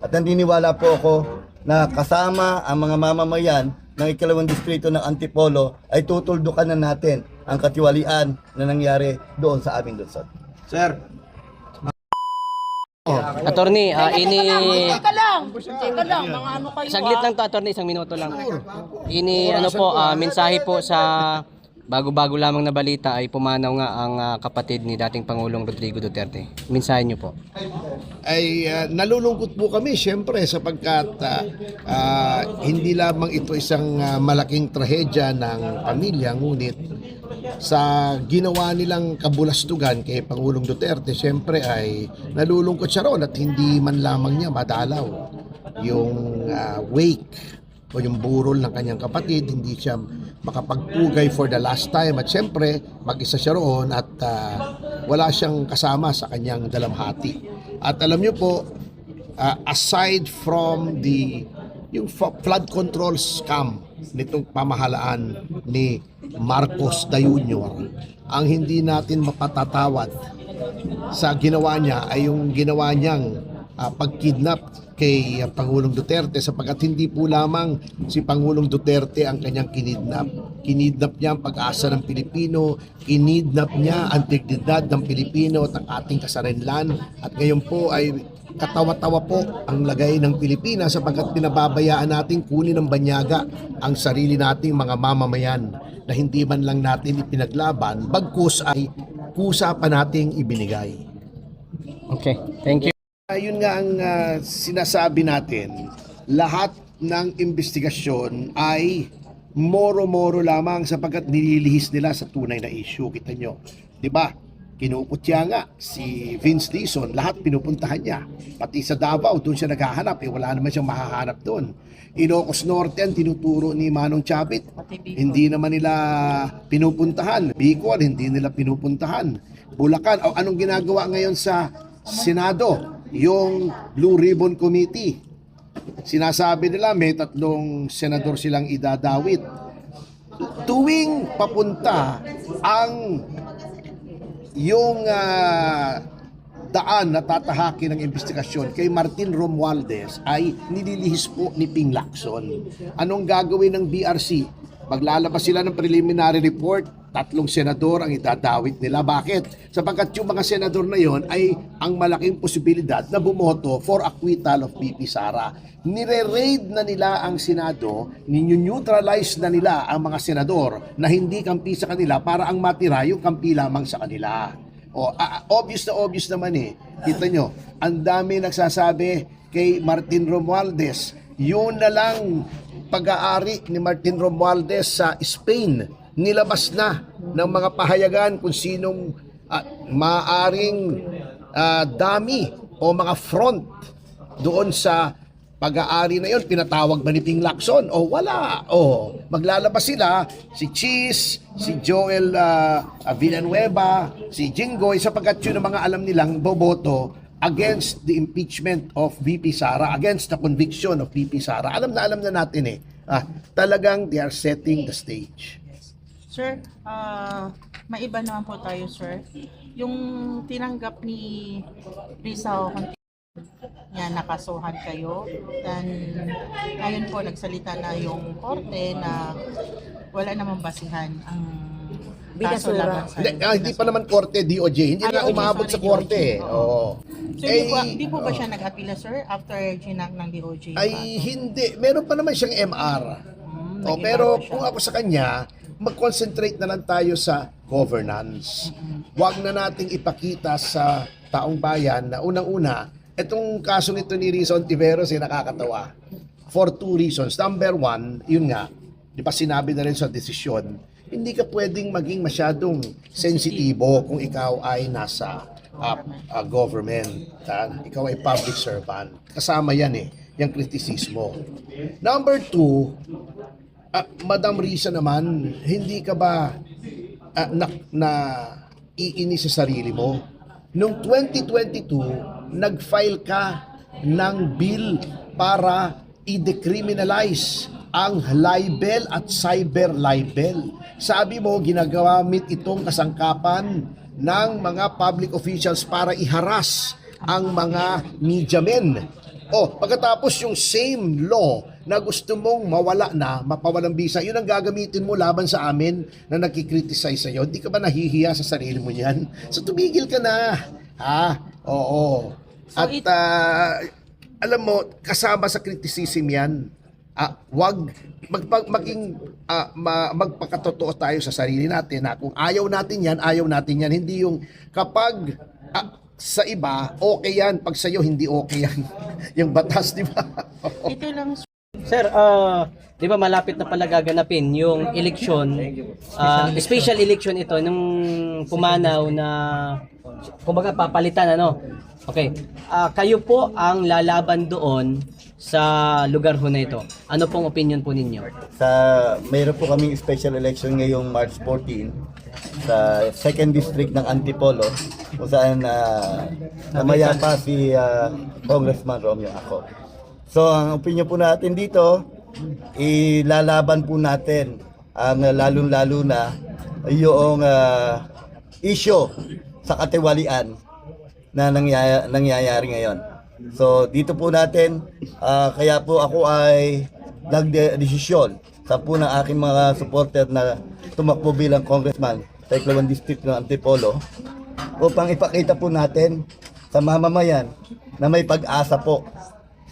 At naniniwala po ako na kasama ang mga mamamayan ng ikalawang distrito ng Antipolo ay tutuldukan na natin ang katiwalian na nangyari doon sa aming lungsod. Sir, Attorney, Teka lang, mga ano kayo saglit lang to, attorney, isang minuto lang. Mensahe po sa bago-bago lamang na balita ay pumanaw nga ang kapatid ni dating Pangulong Rodrigo Duterte. Mensahe niyo po. ay nalulungkot po kami siyempre sapagkat hindi lamang ito isang malaking trahedya ng pamilya, ngunit sa ginawa nilang kabulastugan kay Pangulong Duterte, siyempre ay nalulungkot siya roon at hindi man lamang niya madalaw yung wake o yung burol ng kanyang kapatid, hindi siya makapagpugay for the last time at siyempre mag-isa siya roon at wala siyang kasama sa kanyang dalamhati. At alam niyo po, aside from yung flood control scam nitong pamahalaan ni Marcos Jr., ang hindi natin mapatatawad sa ginawa niya ay yung ginawa niyang pagkidnap kay Pangulong Duterte, sapagkat hindi po lamang si Pangulong Duterte ang kanyang kinidnap. Kinidnap niya ang pag-asa ng Pilipino, kinidnap niya ang dignidad ng Pilipino at ang ating kasarinlan, at ngayon po ay katawa-tawa po ang lagay ng Pilipinas sapagkat pinababayaan natin kunin ng banyaga ang sarili nating mga mamamayan na hindi man lang natin ipinaglaban, bagkus ay kusa pa nating ibinigay. Okay, thank you. Yun nga ang sinasabi natin, lahat ng investigasyon ay moro-moro lamang sapagkat nililihis nila sa tunay na issue. Kita nyo, di ba? Kinukutya nga si Vince Dizon, lahat pinupuntahan niya. Pati sa Davao, doon siya naghahanap, wala naman siyang mahahanap doon. Ilocos Norte ang tinuturo ni Manong Chavit, hindi naman nila pinupuntahan. Bicol, hindi nila pinupuntahan. Bulacan, anong ginagawa ngayon sa Senado? Yung Blue Ribbon Committee. Sinasabi nila may 3 senador silang idadawit. Tuwing papunta ang yung daan na tatahakin ng investigasyon kay Martin Romualdez ay nililihis po ni Ping Lacson. Anong gagawin ng BRC? Maglalabas sila ng preliminary report, 3 senador ang idadawit nila. Bakit? Sapagkat yung mga senador na yon ay ang malaking posibilidad na bumoto for acquittal of VP Sara. Nire-raid na nila ang Senado, ninyo-neutralize na nila ang mga senador na hindi kampi sa kanila para ang matira yung kampi lamang sa kanila. Obvious naman eh. Kita nyo, ang dami nagsasabi kay Martin Romualdez, yun na lang pag-aari ni Martin Romualdez sa Spain. Nilabas na ng mga pahayagan kung sinong maaring dami o mga front doon sa pag-aari na yun. Pinatawag ba ni Ping Lacson? Wala. Maglalabas sila, si Cheese, si Joel Villanueva, si Jinggoy, sapagkat yun ang mga alam nilang boboto against the impeachment of VP Sara, against the conviction of VP Sara. Alam na natin eh. Talagang they are setting the stage. Sir, maiba naman po tayo, sir. Yung tinanggap ni Rizal niya, nakasuhan kayo, dan ngayon po nagsalita na yung korte na wala namang basihan ang kaso laban sa Hindi pa naman korte, DOJ. Hindi na umabot sa korte. Oo. So, hindi po ba siya nag-apila, sir, after ginang ng DOJ? Ay, hindi. Meron pa naman siyang MR. Pero kung ako sa kanya, mag-concentrate na lang tayo sa governance. Huwag na nating ipakita sa taong bayan na unang-una, itong kaso nito ni Rizal Ontiveros ay nakakatawa. For 2 reasons. Number 1, yun nga, di ba sinabi na rin sa desisyon, hindi ka pwedeng maging masyadong sensitibo kung ikaw ay nasa government. Ikaw ay public servant. Kasama yan yung kritisismo. Number 2, Madam Risa naman, hindi ka ba iinis sa sarili mo? Noong 2022, nag-file ka ng bill para i-decriminalize ang libel at cyber libel. Sabi mo, ginagamit itong kasangkapan ng mga public officials para iharas ang mga media men. Pagkatapos yung same law na gusto mong mawala na, mapawalang bisa, yun ang gagamitin mo laban sa amin na nakikriticize sa'yo. Hindi ka ba nahihiya sa sarili mo yan? So tumigil ka na. Ha? Oo. So At alam mo, kasama sa criticism yan, wag magpakatotoo tayo sa sarili natin na kung ayaw natin yan, ayaw natin yan. Hindi yung kapag sa iba, okay yan. Pag sa'yo, hindi okay yan. Yung batas, di ba? Ito lang, Sir, di ba malapit na pala gaganapin yung eleksyon, special election ito, nung pumanaw na, kumbaga papalitan, ano? Okay, kayo po ang lalaban doon sa lugar ho na ito. Ano pong opinion po ninyo? Mayroon po kaming special election ngayong March 14 sa 2nd District ng Antipolo, kung saan namaya pa si Congressman Romeo Ako. So ang opinion po natin dito, ilalaban po natin ang lalong-lalo na yung issue sa katiwalian na nangyayari ngayon. So dito po natin, kaya po ako ay nagdesisyon sa po ng aking mga supporter na tumakbo bilang congressman sa 2nd District ng Antipolo upang ipakita po natin sa mamamayan na may pag-asa po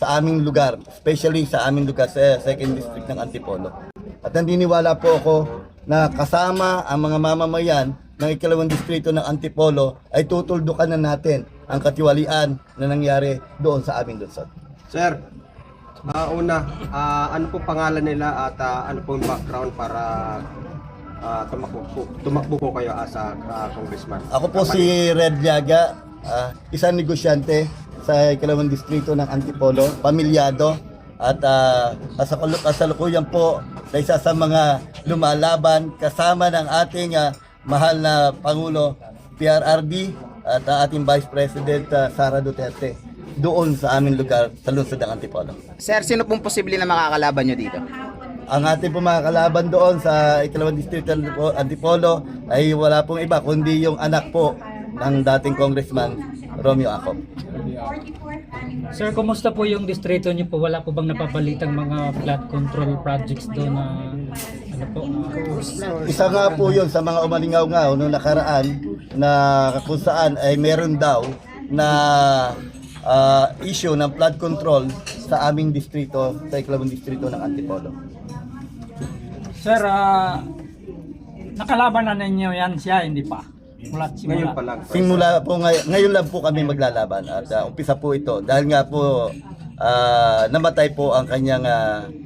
sa aming lugar, especially sa aming lugar sa 2nd District ng Antipolo. At naniniwala po ako na kasama ang mga mamamayan ng 2nd Distrito ng Antipolo ay tutuldukan na natin ang katiwalian na nangyari doon sa aming lungsod. Sir, ano po pangalan nila at ano po yung background para tumakbo po kayo as a congressman? Ako po si Red Llaga, isang negosyante sa 2nd Distrito ng Antipolo, pamilyado at kasalukuyan po na isa sa mga lumalaban kasama ng ating mahal na Pangulo PRRD at ating Vice President Sara Duterte doon sa aming lugar sa lungsod ng Antipolo. Sir, sino pong posible na makakalaban nyo dito? Ang ating po mga kalaban doon sa 2nd District ng Antipolo ay wala pong iba kundi yung anak po ng dating Congressman Romeo Ako. Sir, kumusta po yung distrito niyo po? Wala po bang napapalitang mga flood control projects doon na ano po? Isa nga po yun sa mga umalingaw-ngaw noong nakaraan na kung saan ay meron daw na issue ng flood control sa aming distrito, sa 2nd Distrito ng Antipolo. Sir, nakalaban na ninyo yan siya, hindi pa? Mula simula. Ngayon pa lang. Simula po ngayon lang po kami maglalaban at umpisa po ito dahil nga po namatay po ang kanyang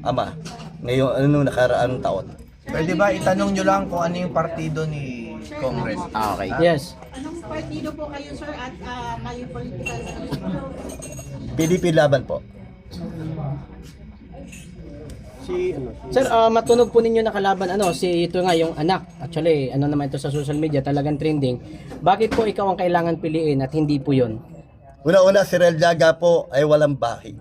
ama ngayon nakaraang taon. Pwede ba itanong nyo lang kung ano yung partido ni Congress? Okay. Yes. anong partido po kayo, sir, at kayo political? PDP laban po. Sir, matunog po ninyo nakalaban si ito nga yung anak. Actually, naman ito sa social media talagang trending. Bakit po ikaw ang kailangan piliin at hindi po 'yon? Una-una si Red Llaga po ay walang bahay.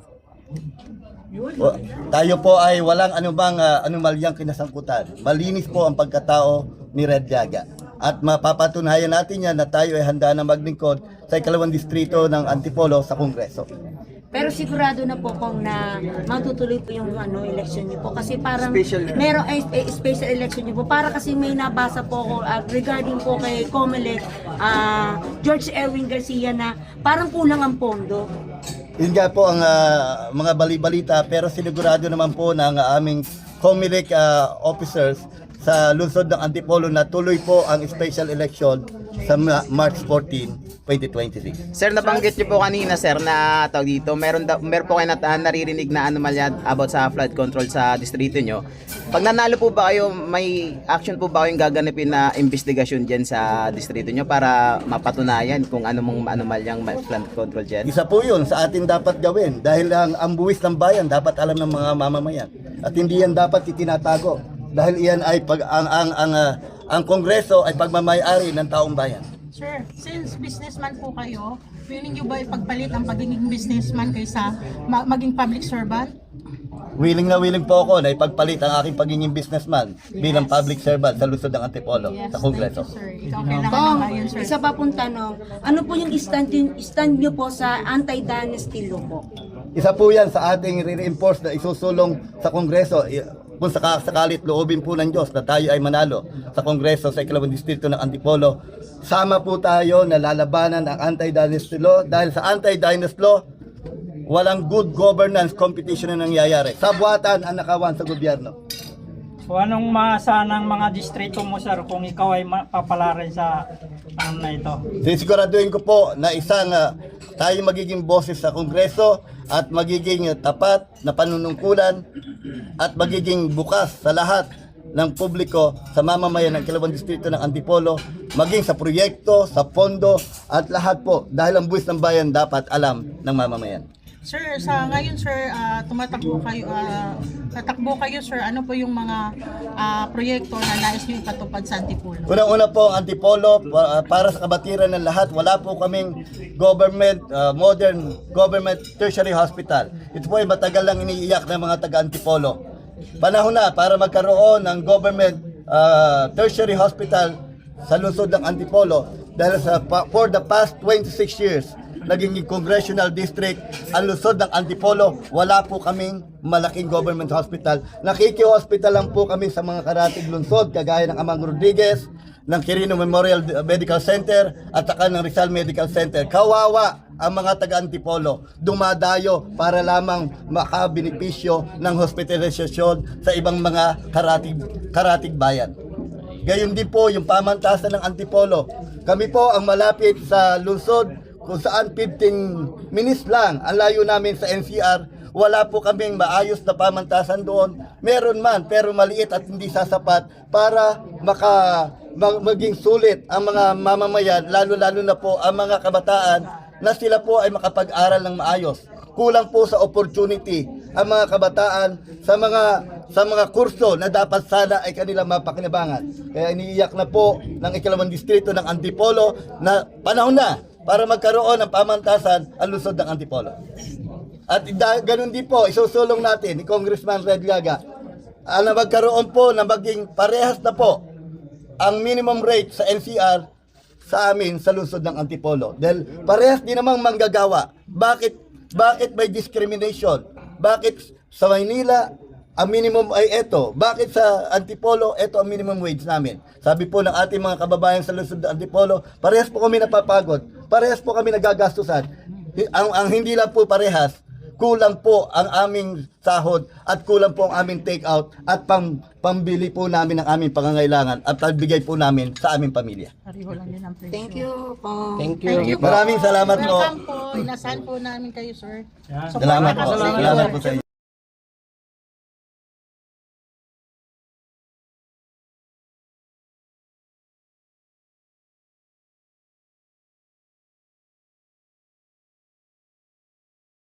Tayo po ay walang anumang anomalyang kinasangkutan. Malinis po ang pagkatao ni Red Llaga. At mapapatunayan natin yan na tayo ay handa na maglingkod sa 2nd Distrito ng Antipolo sa Kongreso. Pero sigurado na po kung na matutuloy po yung election niyo po kasi parang Special- meron special election niyo po para kasi may nabasa po ako regarding po kay Comelec George Erwin Garcia na parang kulang ang pondo. Yun nga po ang mga bali-balita pero sinigurado naman po ng aming Comelec officers sa lungsod ng Antipolo na tuloy po ang special election sa March 14, 2026. Sir, nabanggit niyo po kanina, sir, na tawag dito, meron po kayo naririnig na anomalya about sa flood control sa distrito nyo. Pag nanalo po ba kayo, may action po ba kayong gaganapin na investigasyon dyan sa distrito nyo para mapatunayan kung ano mong anomalyang flood control dyan? Isa po yun sa atin dapat gawin dahil ang buwis ng bayan dapat alam ng mga mamamayan at hindi yan dapat itinatago dahil iyan ay ang Kongreso ay pagmamay-ari ng taong bayan. Sir, since businessman po kayo, willing nyo ba ipagpalit ang pagiging businessman kaysa maging public servant? Willing na willing po ako na ipagpalit ang aking pagiging businessman bilang public servant sa lungsod ng Antipolo sa Kongreso. Thank you, sir. Ikaw kailangan Kung ng bayan, sir. isa pa pong tanong, ano po yung stand nyo po sa anti-dynasty law po? Isa po yan sa ating re-reinforce na isusulong sa Kongreso. Kung sakalit loobin po ng Diyos na tayo ay manalo sa Kongreso sa 2nd Distrito ng Antipolo, sama po tayo na lalabanan ang anti-dynasty law dahil sa anti-dynasty law, walang good governance competition na nangyayari. Sabwatan ang nakawan sa gobyerno. So anong maasahan ng mga distrito mo, sir, kung ikaw ay papalarin sa ano na ito? Sisiguraduhin ko po na isang tayo magiging boses sa Kongreso at magiging tapat na panunungkulan at magiging bukas sa lahat ng publiko sa mamamayan ng 2nd Distrito ng Antipolo, maging sa proyekto, sa pondo at lahat po dahil ang buwis ng bayan dapat alam ng mamamayan. Sir, sa ngayon sir, tatakbo kayo sir, ano po yung mga proyekto na nais nyo ipatupad sa Antipolo? Unang-una po ang Antipolo, para sa kabatiran ng lahat, wala po kaming government, modern government tertiary hospital. Ito po ay matagal lang iniiyak ng mga taga-Antipolo. Panahon na para magkaroon ng government tertiary hospital sa lungsod ng Antipolo dahil for the past 26 years, naging congressional district ang lungsod ng Antipolo, wala po kaming malaking government hospital. Nakiki-hospital lang po kami sa mga karatig lungsod kagaya ng Amang Rodriguez, ng Quirino Memorial Medical Center at saka ng Rizal Medical Center. Kawawa ang mga taga-Antipolo, dumadayo para lamang makabenepisyo ng hospitalisasyon sa ibang mga karatig bayan. Gayon din po yung pamantasan ng Antipolo. Kami po ang malapit sa lungsod kung saan 15 minutes lang ang layo namin sa NCR, wala po kaming maayos na pamantasan doon. Meron man, pero maliit at hindi sasapat para maging sulit ang mga mamamayan, lalo-lalo na po ang mga kabataan na sila po ay makapag-aral ng maayos. Kulang po sa opportunity ang mga kabataan sa mga kurso na dapat sana ay kanilang mapakinabangan. Kaya iniiyak na po ng 2nd Distrito ng Antipolo na panahon na para magkaroon ng pamantasan ang lungsod ng Antipolo. At ganun din po, isusulong natin ni Congressman Red Llaga na magkaroon po na maging parehas na po ang minimum rate sa NCR sa amin sa lungsod ng Antipolo. Dahil parehas din namang manggagawa. Bakit may discrimination? Bakit sa Maynila ang minimum ay ito? Bakit sa Antipolo, ito ang minimum wage namin? Sabi po ng ating mga kababayan sa lungsod ng Antipolo, parehas po kami napapagod. Parehas po kami nagagastusan. Ang hindi lang po parehas, kulang po ang aming sahod at kulang po ang aming take out at pambili po namin ng aming pangangailangan at pagbigay po namin sa aming pamilya. Pareho lang din ang presyo. Thank you po. Thank you. Maraming salamat po. Welcome po. Inasahan po namin kayo, sir. Yan. Salamat po. Salamat po sa inyo.